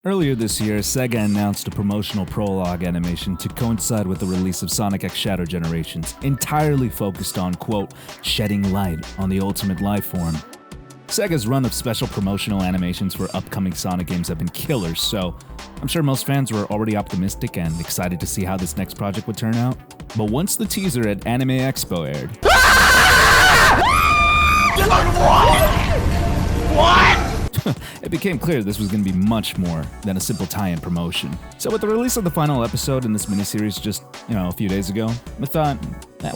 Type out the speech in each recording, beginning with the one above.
Earlier this year, Sega announced a promotional prologue animation to coincide with the release of Sonic X Shadow Generations, entirely focused on, quote, shedding light on the ultimate life form. Sega's run of special promotional animations for upcoming Sonic games have been killers, so I'm sure most fans were already optimistic and excited to see how this next project would turn out. But once the teaser at Anime Expo aired... What? It became clear this was going to be much more than a simple tie-in promotion. So with the release of the final episode in this miniseries just, a few days ago, I thought,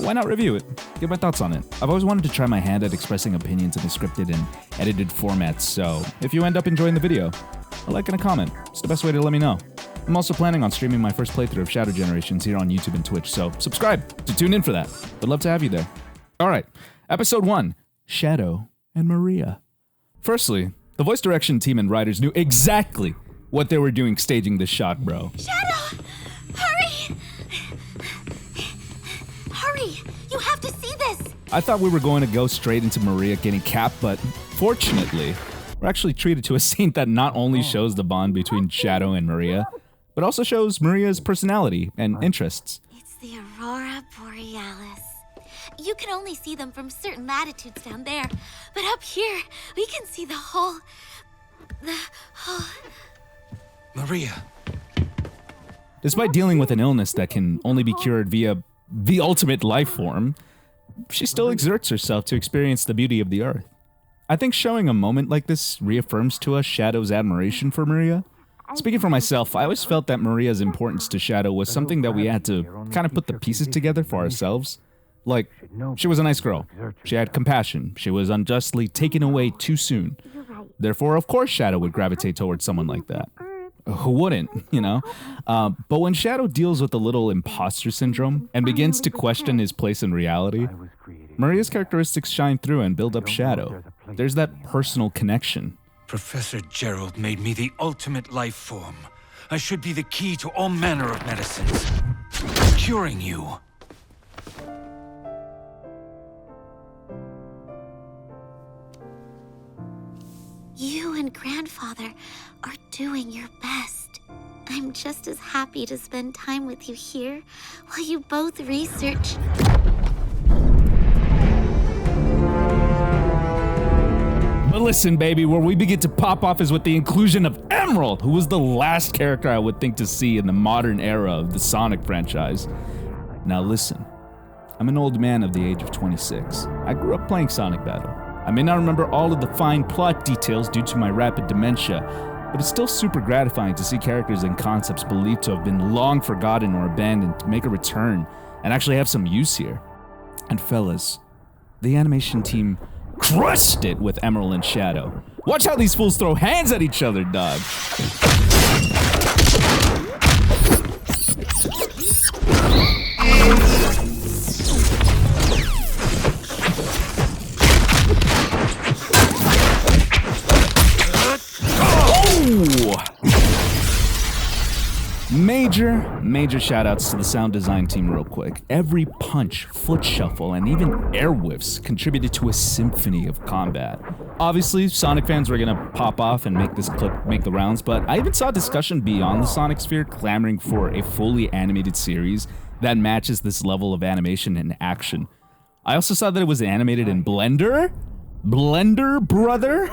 why not review it? Get my thoughts on it. I've always wanted to try my hand at expressing opinions in a scripted and edited formats, so if you end up enjoying the video, a like and a comment. It's the best way to let me know. I'm also planning on streaming my first playthrough of Shadow Generations here on YouTube and Twitch, so subscribe to tune in for that. Would love to have you there. Alright, Episode 1, Shadow and Maria. Firstly, the voice direction team and writers knew exactly what they were doing staging this shot, bro. Shadow! Hurry! Hurry! You have to see this! I thought we were going to go straight into Maria getting capped, but fortunately, we're actually treated to a scene that not only shows the bond between Shadow and Maria, but also shows Maria's personality and interests. It's the Aurora Borealis. You can only see them from certain latitudes down there, but up here, we can see the whole... Maria. Despite dealing with an illness that can only be cured via the ultimate life form, she still exerts herself to experience the beauty of the Earth. I think showing a moment like this reaffirms to us Shadow's admiration for Maria. Speaking for myself, I always felt that Maria's importance to Shadow was something that we had to kind of put the pieces together for ourselves. Like, she was a nice girl. She had compassion. She was unjustly taken away too soon. Therefore, of course, Shadow would gravitate towards someone like that. Who wouldn't, But when Shadow deals with a little imposter syndrome and begins to question his place in reality, Maria's characteristics shine through and build up Shadow. There's that personal connection. Professor Gerald made me the ultimate life form. I should be the key to all manner of medicines. Curing you. You and Grandfather are doing your best. I'm just as happy to spend time with you here while you both research... But listen, baby, where we begin to pop off is with the inclusion of Emerald, who was the last character I would think to see in the modern era of the Sonic franchise. Now listen, I'm an old man of the age of 26. I grew up playing Sonic Battle. I may not remember all of the fine plot details due to my rapid dementia, but it's still super gratifying to see characters and concepts believed to have been long forgotten or abandoned to make a return and actually have some use here. And fellas, the animation team crushed it with Emerald and Shadow. Watch how these fools throw hands at each other, dog. Major shoutouts to the sound design team real quick. Every punch, foot shuffle, and even air whiffs contributed to a symphony of combat. Obviously, Sonic fans were gonna pop off and make this clip make the rounds, but I even saw discussion beyond the Sonic sphere clamoring for a fully animated series that matches this level of animation and action. I also saw that it was animated in Blender? Blender, brother?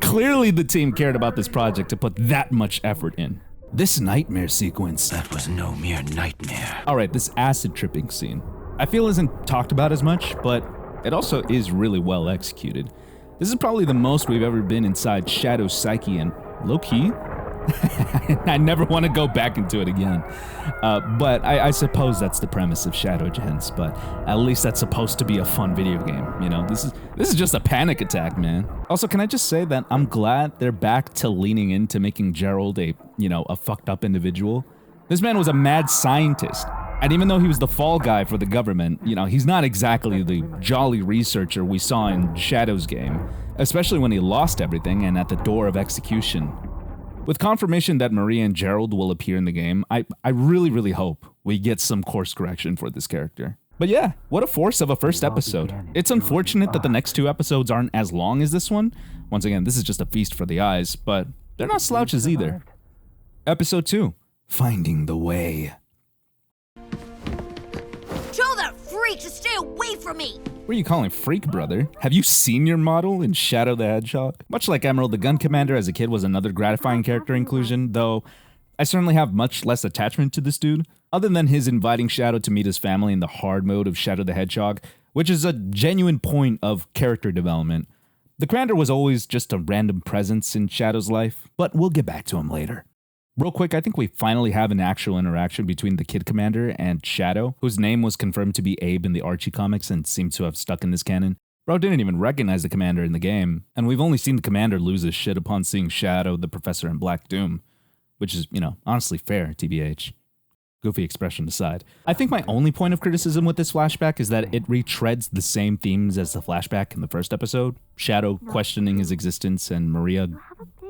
Clearly the team cared about this project to put that much effort in. This nightmare sequence. That was no mere nightmare. Alright, this acid tripping scene. I feel isn't talked about as much, but it also is really well executed. This is probably the most we've ever been inside Shadow's psyche, and low-key, I never want to go back into it again. But I suppose that's the premise of Shadow Gens, but at least that's supposed to be a fun video game, This is just a panic attack, man. Also, can I just say that I'm glad they're back to leaning into making Gerald a fucked up individual. This man was a mad scientist, and even though he was the fall guy for the government, he's not exactly the jolly researcher we saw in Shadow's game, especially when he lost everything and at the door of execution. With confirmation that Maria and Gerald will appear in the game, I really hope we get some course correction for this character. But yeah, what a force of a first episode. It's unfortunate that the next two episodes aren't as long as this one. Once again, this is just a feast for the eyes, but they're not slouches either. Episode 2, Finding the Way. Tell that freak to stay away from me! What are you calling freak, brother? Have you seen your model in Shadow the Hedgehog? Much like Emerald the Gun Commander as a kid was another gratifying character inclusion, though I certainly have much less attachment to this dude, other than his inviting Shadow to meet his family in the hard mode of Shadow the Hedgehog, which is a genuine point of character development. The commander was always just a random presence in Shadow's life, but we'll get back to him later. Real quick, I think we finally have an actual interaction between the kid commander and Shadow, whose name was confirmed to be Abe in the Archie comics and seems to have stuck in this canon. Bro didn't even recognize the commander in the game, and we've only seen the commander lose his shit upon seeing Shadow, the professor, and Black Doom, which is, honestly fair, TBH. Goofy expression aside. I think my only point of criticism with this flashback is that it retreads the same themes as the flashback in the first episode, Shadow questioning his existence and Maria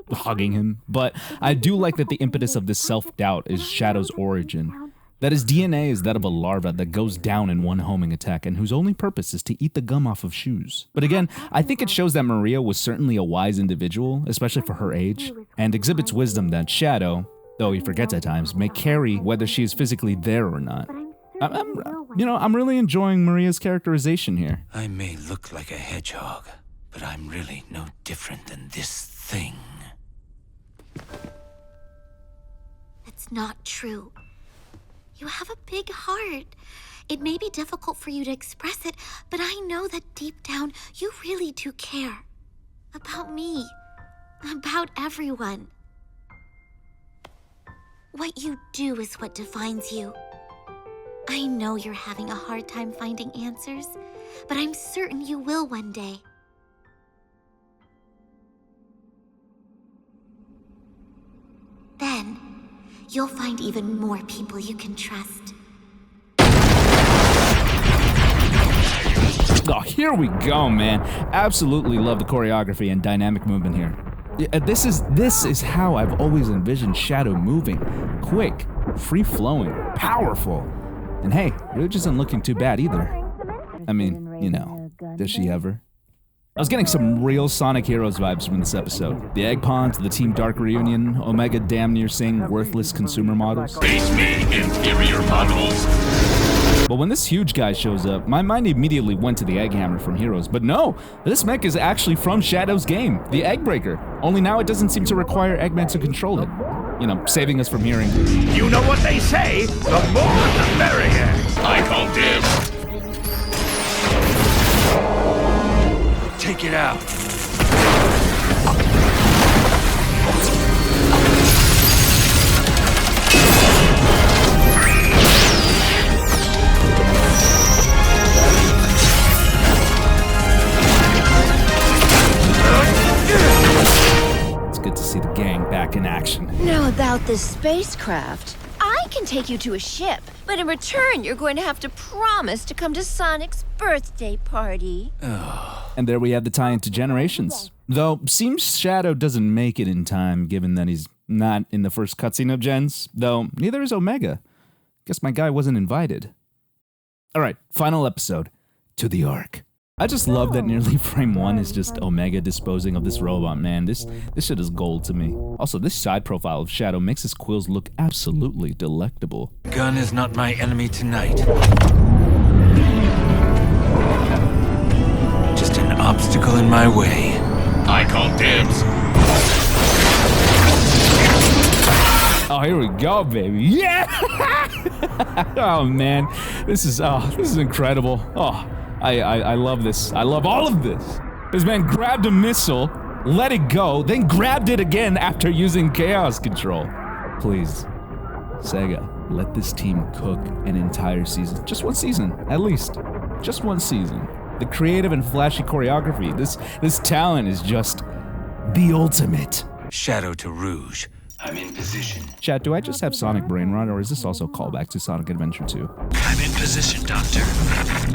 hugging him, but I do like that the impetus of this self-doubt is Shadow's origin, that his DNA is that of a larva that goes down in one homing attack and whose only purpose is to eat the gum off of shoes. But again, I think it shows that Maria was certainly a wise individual, especially for her age, and exhibits wisdom that Shadow, though he forgets at times, may carry whether she is physically there or not. I'm really enjoying Maria's characterization here. I may look like a hedgehog, but I'm really no different than this thing. It's not true. You have a big heart. It may be difficult for you to express it, but I know that deep down you really do care. About me. About everyone. What you do is what defines you. I know you're having a hard time finding answers, but I'm certain you will one day. Then, you'll find even more people you can trust. Oh, here we go, man. Absolutely love the choreography and dynamic movement here. This is how I've always envisioned Shadow moving. Quick, free-flowing, powerful. And hey, Rouge isn't looking too bad either. I mean, does she ever? I was getting some real Sonic Heroes vibes from this episode. The Egg Ponds, the Team Dark reunion, Omega damn near saying worthless consumer models. Face me, inferior models. But when this huge guy shows up, my mind immediately went to the Egg Hammer from Heroes. But no, this mech is actually from Shadow's game, the Egg Breaker. Only now it doesn't seem to require Eggman to control it. Saving us from hearing. You know what they say, the more the merrier. I call dibs. Take it out. It's good to see the gang back in action. Now about this spacecraft. I can take you to a ship, but in return, you're going to have to promise to come to Sonic's birthday party. And there we have the tie into Generations. Though, seems Shadow doesn't make it in time, given that he's not in the first cutscene of Gens. Though, neither is Omega. Guess my guy wasn't invited. Alright, final episode. To the Ark. I just love that nearly frame 1 is just Omega disposing of this robot, man. This shit is gold to me. Also, this side profile of Shadow makes his quills look absolutely delectable. Gun is not my enemy tonight. Just an obstacle in my way. I call dibs. Oh, here we go, baby. Yeah! Oh, man. This is incredible. Oh, I love this. I love all of this. This man grabbed a missile, let it go, then grabbed it again after using chaos control. Please, Sega, let this team cook an entire season. Just one season, at least. Just one season. The creative and flashy choreography, this talent is just the ultimate. Shadow to Rouge. I'm in position. Chat, do I just have Sonic Brain Rot, or is this also a callback to Sonic Adventure 2? I'm in position, Doctor.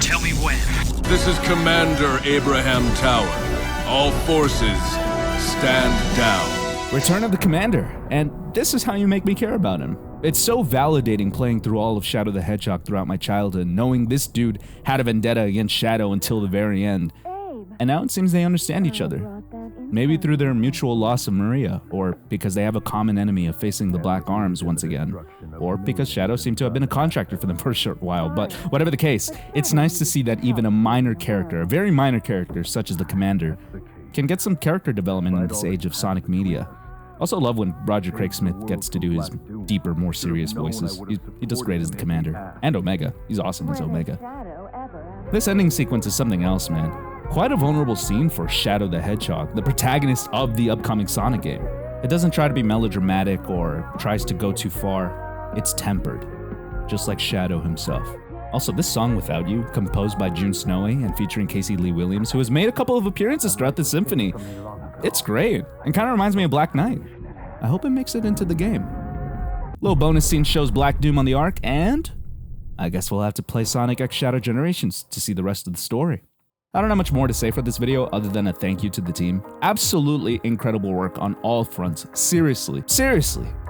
Tell me when. This is Commander Abraham Tower. All forces, stand down. Return of the Commander, and this is how you make me care about him. It's so validating playing through all of Shadow the Hedgehog throughout my childhood, knowing this dude had a vendetta against Shadow until the very end. And now it seems they understand each other. Maybe through their mutual loss of Maria, or because they have a common enemy of facing the Black Arms once again, or because Shadow seemed to have been a contractor for them for a short while. But whatever the case, it's nice to see that even a minor character, a very minor character such as the Commander, can get some character development in this age of Sonic media. Also love when Roger Craig Smith gets to do his deeper, more serious voices. He does great as the Commander. And Omega. He's awesome as Omega. This ending sequence is something else, man. Quite a vulnerable scene for Shadow the Hedgehog, the protagonist of the upcoming Sonic game. It doesn't try to be melodramatic or tries to go too far. It's tempered, just like Shadow himself. Also, this song, Without You, composed by June Snowy and featuring Casey Lee Williams, who has made a couple of appearances throughout the symphony. It's great, and kind of reminds me of Black Knight. I hope it makes it into the game. Little bonus scene shows Black Doom on the Ark, and I guess we'll have to play Sonic X Shadow Generations to see the rest of the story. I don't have much more to say for this video other than a thank you to the team. Absolutely incredible work on all fronts. Seriously,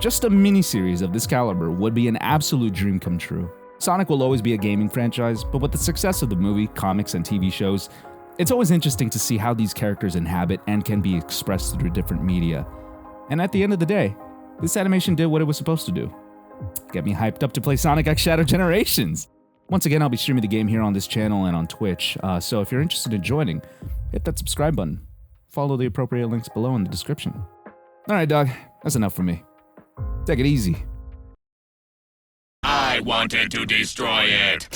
just a mini-series of this caliber would be an absolute dream come true. Sonic will always be a gaming franchise, but with the success of the movie, comics, and TV shows, it's always interesting to see how these characters inhabit and can be expressed through different media. And at the end of the day, this animation did what it was supposed to do. Get me hyped up to play Sonic X Shadow Generations! Once again, I'll be streaming the game here on this channel and on Twitch, so if you're interested in joining, hit that subscribe button. Follow the appropriate links below in the description. Alright, dog, that's enough for me. Take it easy. I wanted to destroy it.